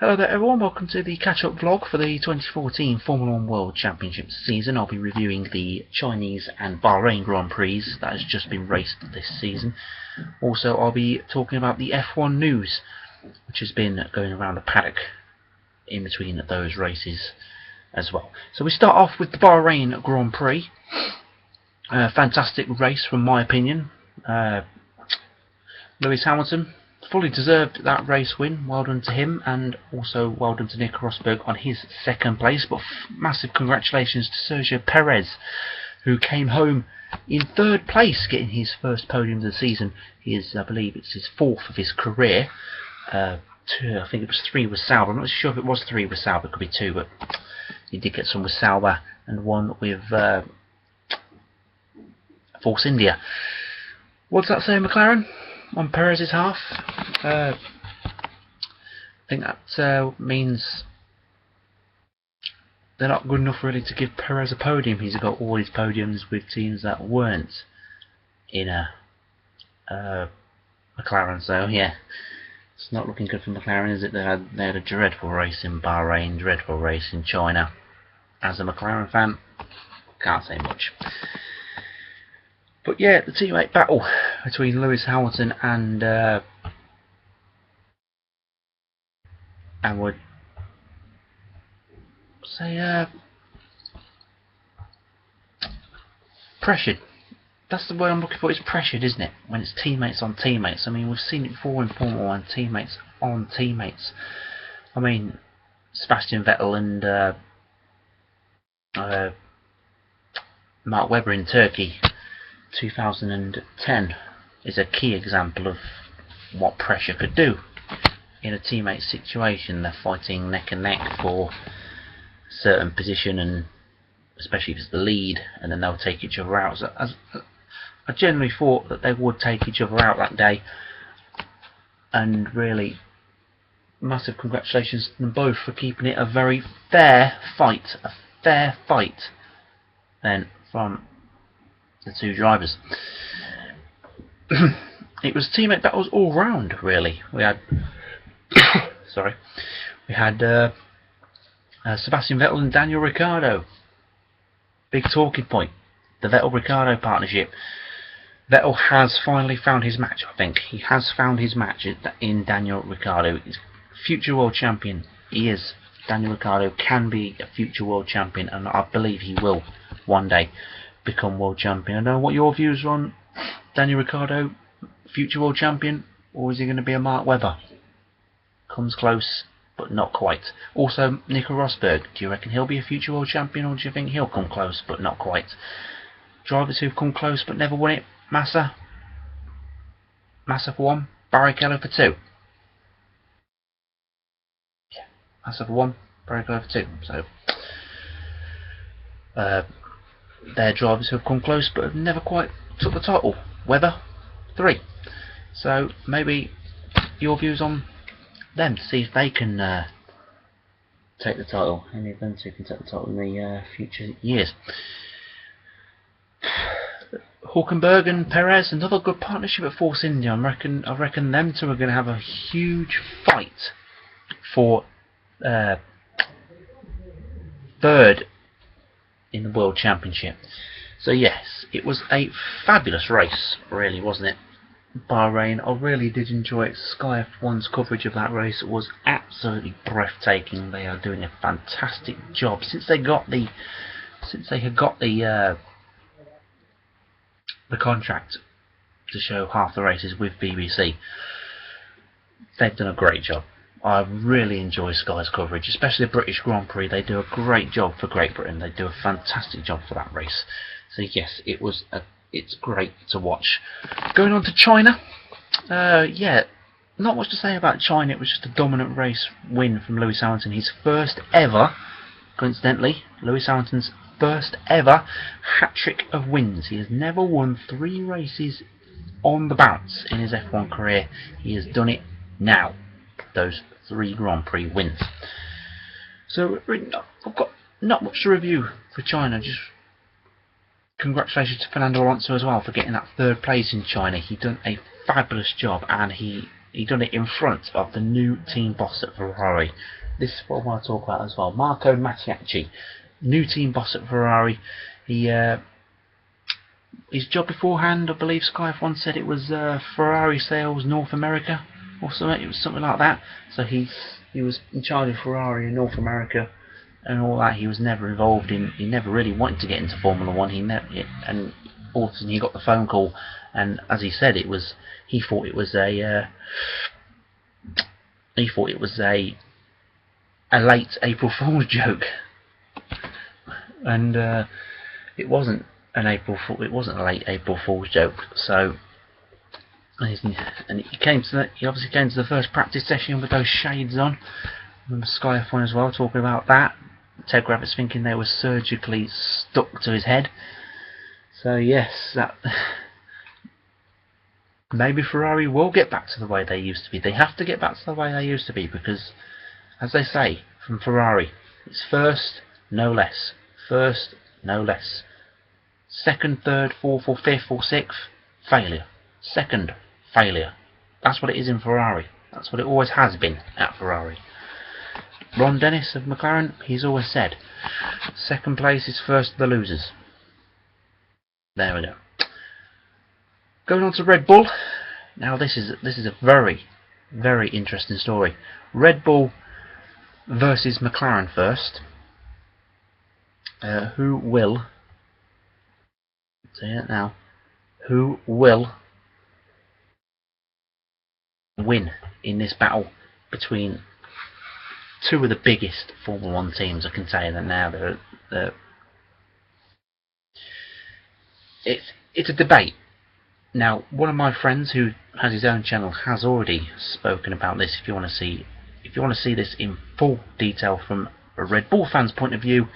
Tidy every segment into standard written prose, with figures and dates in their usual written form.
Hello there everyone, welcome to the catch-up vlog for the 2014 Formula 1 World Championship season. I'll be reviewing the Chinese and Bahrain Grand Prix that has just been raced this season. Also, I'll be talking about the F1 news, which has been going around the paddock in between those races as well. So we start off with the Bahrain Grand Prix. Fantastic race from my opinion. Lewis Hamilton fully deserved that race win. Well done to him, and also well done to Nico Rosberg on his second place. But massive congratulations to Sergio Perez, who came home in third place, getting his first podium of the season. He is, I believe, it's his fourth of his career. I think it was 3 with Sauber. I'm not sure if it was 3 with Sauber. It could be 2, but he did get some with Sauber and 1 with Force India. What does that say, McLaren? On Perez's half, I think that means they're not good enough really to give Perez a podium. He's got all his podiums with teams that weren't in a McLaren, so yeah, it's not looking good for McLaren, is it? They had a dreadful race in Bahrain, dreadful race in China. As a McLaren fan, can't say much. But yeah, the teammate battle between Lewis Hamilton and would say pressured. That's the word I'm looking for. It's pressured, isn't it? When it's teammates on teammates. I mean, we've seen it before in Formula 1, teammates on teammates. I mean, Sebastian Vettel and Mark Webber in Turkey 2010 is a key example of what pressure could do in a teammate situation. They're fighting neck and neck for a certain position, and especially if it's the lead, and then they'll take each other out. So I generally thought that they would take each other out that day, and really massive congratulations to them both for keeping it a very fair fight. A fair fight then from the two drivers. It was teammate battles all round, really. We had Sebastian Vettel and Daniel Ricciardo. Big talking point, the Vettel-Ricciardo partnership. Vettel has finally found his match. I think he has found his match in Daniel Ricciardo. He's future world champion. He is. Daniel Ricciardo can be a future world champion, and I believe he will one day become world champion. I don't know what your views are on Daniel Ricciardo, future world champion, or is he going to be a Mark Webber? Comes close, but not quite. Also, Nico Rosberg, do you reckon he'll be a future world champion, or do you think he'll come close, but not quite? Drivers who've come close but never won it: Massa for 1, Barrichello for 2. Yeah, Massa for 1, Barrichello for 2. So, they're drivers who have come close but have never quite took the title. Webber 3. So maybe your views on them, to see if they can take the title. Any of them two can take the title in the future years. Hulkenberg and Perez, another good partnership at Force India. I reckon them two are going to have a huge fight for third in the World Championship. So yes, it was a fabulous race, really, wasn't it? Bahrain, I really did enjoy it. Sky F1's coverage of that race was absolutely breathtaking. They are doing a fantastic job since they had got the contract to show half the races with BBC. They've done a great job. I really enjoy Sky's coverage, especially the British Grand Prix. They do a great job for Great Britain. They do a fantastic job for that race. So yes, it's great to watch. Going on to China, yeah, not much to say about China. It was just a dominant race win from Lewis Hamilton. His first ever, coincidentally, Lewis Hamilton's first ever hat-trick of wins. He has never won 3 races on the bounce in his F1 career. He has done it now. Those 3 Grand Prix wins. So I've got not much to review for China. Just congratulations to Fernando Alonso as well for getting that 3rd place in China. He done a fabulous job, and he He done it in front of the new team boss at Ferrari. This is what I want to talk about as well. Marco Mattiacci, new team boss at Ferrari. He his job beforehand, I believe Sky F1 said it was Ferrari Sales North America or something. It was something like that. So he was in charge of Ferrari in North America and all that. He was never involved in. He never really wanted to get into Formula One. And all of a sudden he got the phone call, and as he said, he thought it was a late April Fool's joke, and it wasn't a late April Fool's joke. So, and he obviously came to the first practice session with those shades on. I remember Sky F1 as well talking about that. Ted Kravitz thinking they were surgically stuck to his head. So yes, that maybe Ferrari will get back to the way they used to be. They have to get back to the way they used to be, because, as they say from Ferrari, it's first, no less. First, no less. Second, third, fourth, or fifth, or sixth, failure. Second, failure. That's what it is in Ferrari. That's what it always has been at Ferrari. Ron Dennis of McLaren, he's always said, second place is first of the losers. There we go. Going on to Red Bull. Now this is a very, very interesting story. Red Bull versus McLaren first. Who will win in this battle between two of the biggest Formula One teams? I can tell you that now. It's a debate. Now, one of my friends who has his own channel has already spoken about this. If you want to see this in full detail from a Red Bull fan's point of view,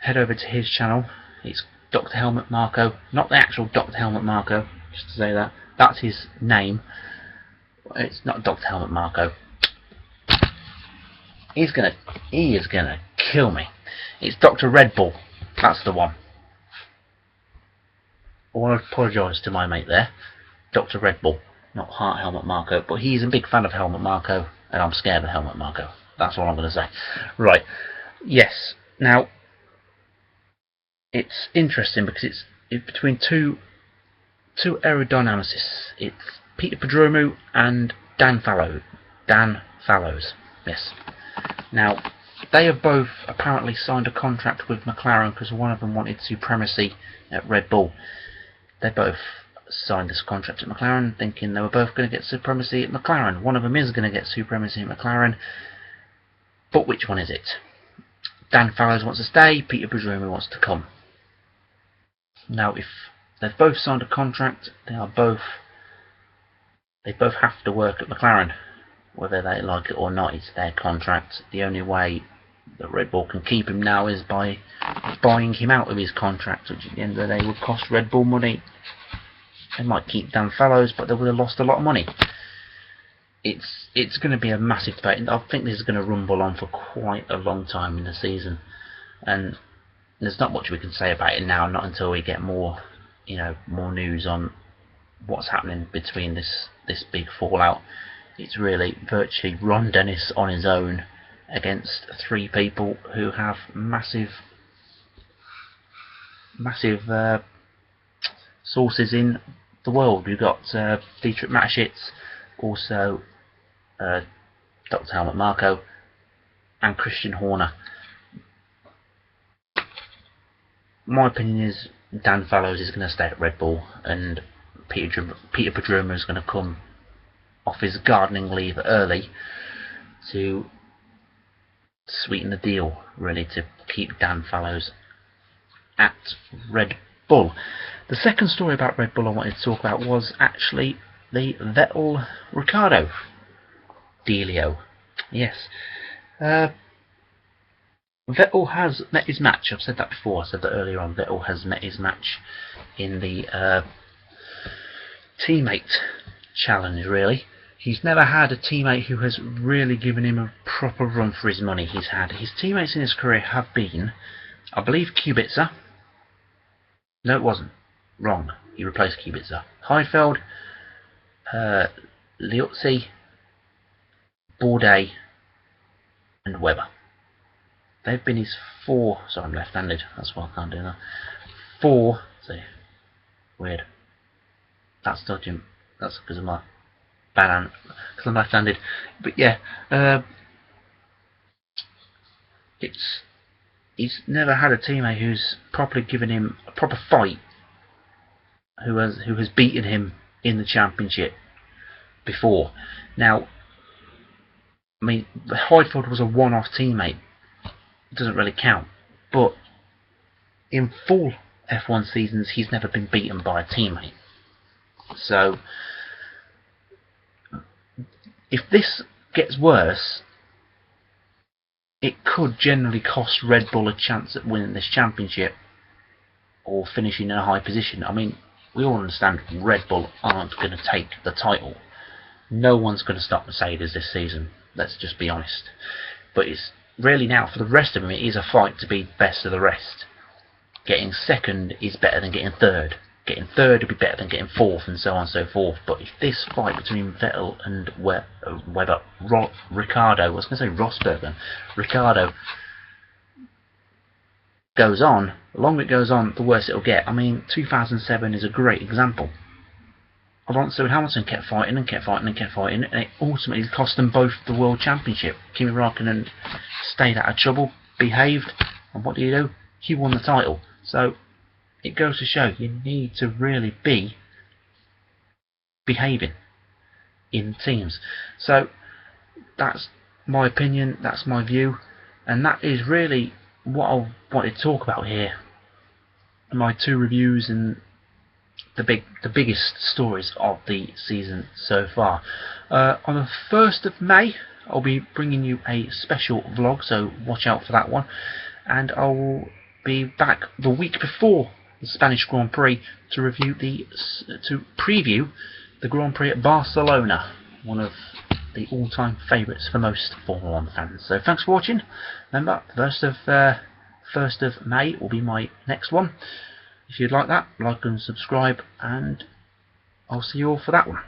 head over to his channel. It's Dr. Helmut Marko, not the actual Dr. Helmut Marko, just to say that. That's his name. It's not Dr. Helmut Marko. He is gonna kill me. It's Dr. Red Bull. That's the one. I want to apologise to my mate there, Dr. Red Bull, not Heart Helmut Marko, but he's a big fan of Helmut Marko, and I'm scared of Helmut Marko. That's all I'm going to say. Right. Yes. Now, it's interesting because it's between two aerodynamicists. It's Peter Prodromou and Dan Fallows. Yes. Now, they have both apparently signed a contract with McLaren because one of them wanted supremacy at Red Bull. They both signed this contract at McLaren thinking they were both going to get supremacy at McLaren. One of them is going to get supremacy at McLaren, but which one is it? Dan Fallows wants to stay, Peter Prodromou wants to come. Now, if they've both signed a contract, they both have to work at McLaren, whether they like it or not. It's their contract. The only way that Red Bull can keep him now is by buying him out of his contract, which at the end of the day would cost Red Bull money. They might keep Dan Fallows, but they would have lost a lot of money. It's going to be a massive debate, and I think this is going to rumble on for quite a long time in the season. And there's not much we can say about it now, not until we get more news on what's happening between this big fallout. It's really virtually Ron Dennis on his own against three people who have massive sources in the world. We've got Dietrich Mateschitz, also Dr. Helmut Marko, and Christian Horner. My opinion is Dan Fallows is going to stay at Red Bull, and Peter Prodromou is going to come off his gardening leave early to sweeten the deal, really, to keep Dan Fallows at Red Bull. The second story about Red Bull I wanted to talk about was actually the Vettel-Ricciardo dealio. Yes. Vettel has met his match. I've said that before. I said that earlier on. Vettel has met his match in the teammate challenge, really. He's never had a teammate who has really given him a proper run for his money. His teammates in his career have been, I believe, Kubica. No, it wasn't. Wrong. He replaced Kubica. Heidfeld, Liuzzi, Bourdais and Webber. They've been his 4. Sorry, I'm left-handed. That's why I can't do that. 4. See, weird. That's dodging. That's because of my bad hand. Because I'm left-handed. But yeah, he's never had a teammate who's properly given him a proper fight, who has beaten him in the championship before. Now, I mean, Heidfeld was a one-off teammate. It doesn't really count. But in full F1 seasons, he's never been beaten by a teammate. So, if this gets worse, it could generally cost Red Bull a chance at winning this championship or finishing in a high position. I mean, we all understand Red Bull aren't going to take the title. No one's going to stop Mercedes this season. Let's just be honest. But it's really now, for the rest of them, it is a fight to be best of the rest. Getting second is better than getting third. Getting third would be better than getting fourth, and so on and so forth. But if this fight between Vettel and Ricciardo, I was going to say Rosberg then, Ricciardo, goes on, the longer it goes on, the worse it'll get. I mean, 2007 is a great example. Alonso and Hamilton kept fighting and kept fighting and kept fighting, and it ultimately cost them both the World Championship. Kimi Räikkönen stayed out of trouble, behaved, and what do? He won the title. So, it goes to show you need to really be behaving in teams. So that's my opinion, that's my view, and that is really what I wanted to talk about here. My 2 reviews and the biggest stories of the season so far. On the 1st of May, I'll be bringing you a special vlog, so watch out for that one, and I will be back the week before the Spanish Grand Prix to preview the Grand Prix at Barcelona, one of the all-time favourites for most Formula 1 fans. So thanks for watching. Remember, 1st of May will be my next one. If you'd like that, like and subscribe, and I'll see you all for that one.